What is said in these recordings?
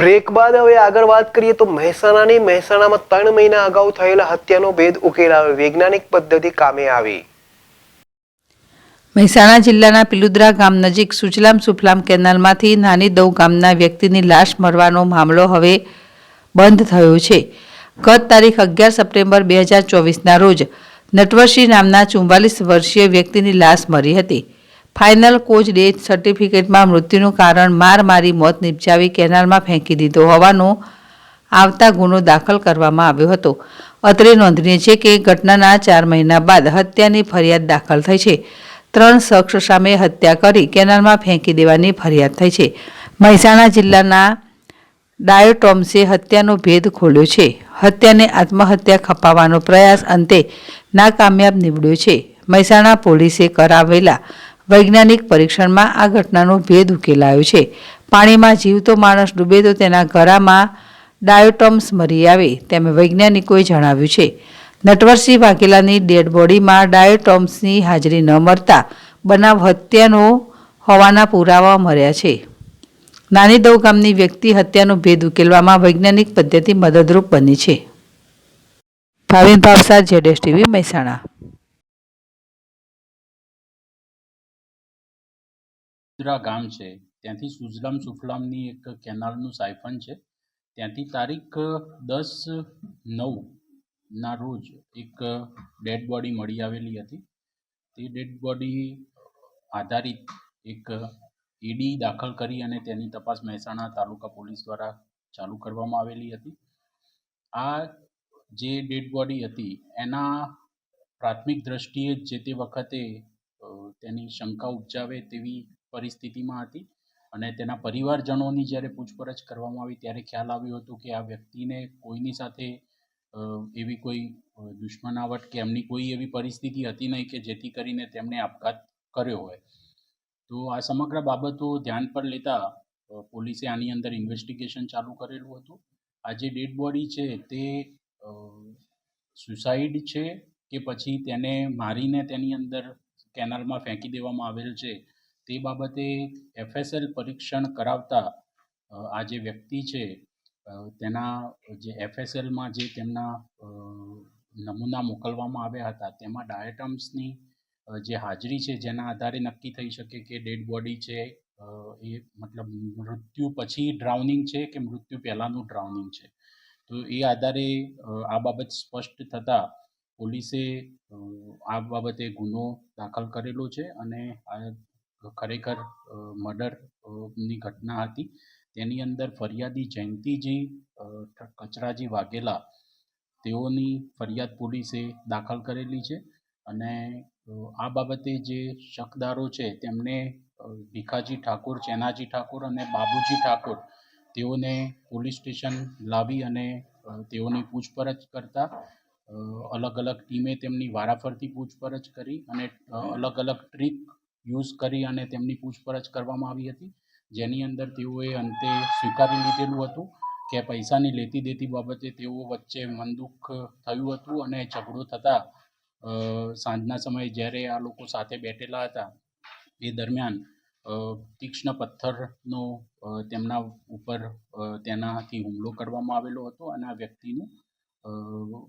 Break બાદ હવે આગળ વાત કરીએ તો મહેસાણામાં 3 મહિના અગાઉ થયેલા હત્યાનો ભેદ ઉકેલાયો, વૈજ્ઞાનિક પદ્ધતિ કામે આવી। મહેસાણા જિલ્લાના પિલુદ્રા ગામ નજીક સુજલામ સુફલામ કેનાલમાંથી નાની દવ ગામના વ્યક્તિની લાશ મળવાનો મામલો હવે બંધ થયો છે। ગત તારીખ 11 સપ્ટેમ્બર 2024ના રોજ નટવરસિંહ નામના 44 વર્ષીય વ્યક્તિની લાશ મળી હતી। ફાઇનલ કોઝ ડેથ સર્ટિફિકેટમાં મૃત્યુનું કારણ મારી મોત નિપજાવી કેનાલમાં ફેંકી દીધો હોવાનું આવતા ગુનો દાખલ કરવામાં આવ્યો હતો। અત્રે નોંધનીય છે કે ઘટનાના 4 મહિના બાદ હત્યાની ફરિયાદ દાખલ થઈ છે। 3 શખ્સ સામે હત્યા કરી કેનાલમાં ફેંકી દેવાની ફરિયાદ થઈ છે। મહેસાણા જિલ્લાના ડાયોટોમ્સે હત્યાનો ભેદ ખોલ્યો છે। હત્યાને આત્મહત્યા ખપાવવાનો પ્રયાસ અંતે નાકામયાબ નીવડ્યો છે। મહેસાણા પોલીસે કરાવેલા વૈજ્ઞાનિક પરીક્ષણમાં આ ઘટનાનો ભેદ ઉકેલાયો છે। પાણીમાં જીવતો માણસ ડૂબે તો તેના ગળામાં ડાયોટોમ્સ મરી આવે તેમ વૈજ્ઞાનિકોએ જણાવ્યું છે। નટવરસિંહ વાઘેલાની ડેડ બોડીમાં ડાયોટોમ્સની હાજરી ન મળતા બનાવ હત્યાનો હોવાના પુરાવા મળ્યા છે। નાની દવ ગામની વ્યક્તિ હત્યાનો ભેદ ઉકેલવામાં વૈજ્ઞાનિક પદ્ધતિ મદદરૂપ બની છે। ભાવિન ભાવસાર, ZSTV, મહેસાણા। ગામ છે ત્યાંથી સુજલામ સુફલામની એક કેનાલનું સાયફન છે। ત્યાંથી તારીખ 10/9ના રોજ એક ડેડ બોડી મળી આવેલી હતી। તે ડેડ બોડી આધારિત એક ઈડી દાખલ કરી અને તેની તપાસ મહેસાણા તાલુકા પોલીસ દ્વારા ચાલુ કરવામાં આવેલી હતી। આ જે ડેડ બોડી હતી એના પ્રાથમિક દ્રષ્ટિએ જે તે વખતે તેની શંકા ઉપજાવે તેવી પરિસ્થિતિમાં હતી અને તેના પરિવારજનોની જ્યારે પૂછપરછ કરવામાં આવી ત્યારે ખ્યાલ આવ્યો હતો કે આ વ્યક્તિને કોઈની સાથે એવી કોઈ દુશ્મનાવટ કે એમની કોઈ એવી પરિસ્થિતિ હતી નહીં કે જેથી કરીને તેમણે આપઘાત કર્યો હોય। તો આ સમગ્ર બાબતો ધ્યાન પર લેતા પોલીસે આની અંદર ઇન્વેસ્ટિગેશન ચાલુ કરેલું હતું। આ જે ડેડ બોડી છે તે સુસાઇડ છે કે પછી તેને મારીને તેની અંદર કેનાલમાં ફેંકી દેવામાં આવેલ છે તે બાબતે FSL પરીક્ષણ કરાવતા આ જે વ્યક્તિ છે તેના જે FSLમાં જે તેમના નમૂના મોકલવામાં આવ્યા હતા તેમાં ડાયોટમ્સની જે હાજરી છે જેના આધારે નક્કી થઈ શકે કે ડેડ બોડી છે એ મતલબ મૃત્યુ પછી ડ્રાઉનિંગ છે કે મૃત્યુ પહેલાંનું ડ્રાઉનિંગ છે। તો એ આધારે આ બાબત સ્પષ્ટ થતાં પોલીસે આ બાબતે ગુનો દાખલ કરેલો છે અને આ ખરેખર મર્ડરની ઘટના હતી। તેની અંદર ફરિયાદી જયંતિજી કચરાજી વાઘેલા તેઓની ફરિયાદ પોલીસે દાખલ કરેલી છે અને આ બાબતે જે શકદારો છે તેમને ભીખાજી ઠાકોર, ચેનાજી ઠાકોર અને બાબુજી ઠાકોર તેઓને પોલીસ સ્ટેશન લાવી અને તેઓની પૂછપરછ કરતા અલગ અલગ ટીમે તેમની વારાફરતી પૂછપરછ કરી અને અલગ અલગ ટ્રીક યુઝ કરી અને તેમની પૂછપરછ કરવામાં આવી હતી જેની અંદર તેઓએ અંતે સ્વીકારી લીધેલું હતું કે પૈસાની લેતી દેતી બાબતે તેઓ વચ્ચે મનદુખ થયું હતું અને ઝઘડો થતાં સાંજના સમયે જ્યારે આ લોકો સાથે બેઠેલા હતા એ દરમિયાન તીક્ષ્ણ પથ્થરનો તેમના ઉપર તેનાથી હુમલો કરવામાં આવેલો હતો અને આ વ્યક્તિનું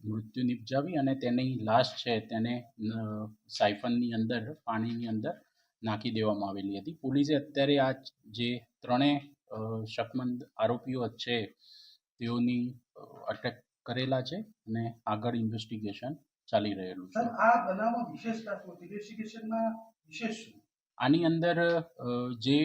મૃત્યુ નિપજાવી અને તેની લાશ છે તેને સાયફનની અંદર પાણીની અંદર નાખી દેવામાં આવેલી હતી। પોલીસે અત્યારે આ જે 3 શકમંદ આરોપીઓ છે તેઓની અટક કરેલા છે અને આગળ ઇન્વેસ્ટિગેશન ચાલી રહેલું છે। આ બનાવમાં વિશેષતા શું? ઇન્વેસ્ટિગેશનમાં વિશેષ શું? આની અંદર જે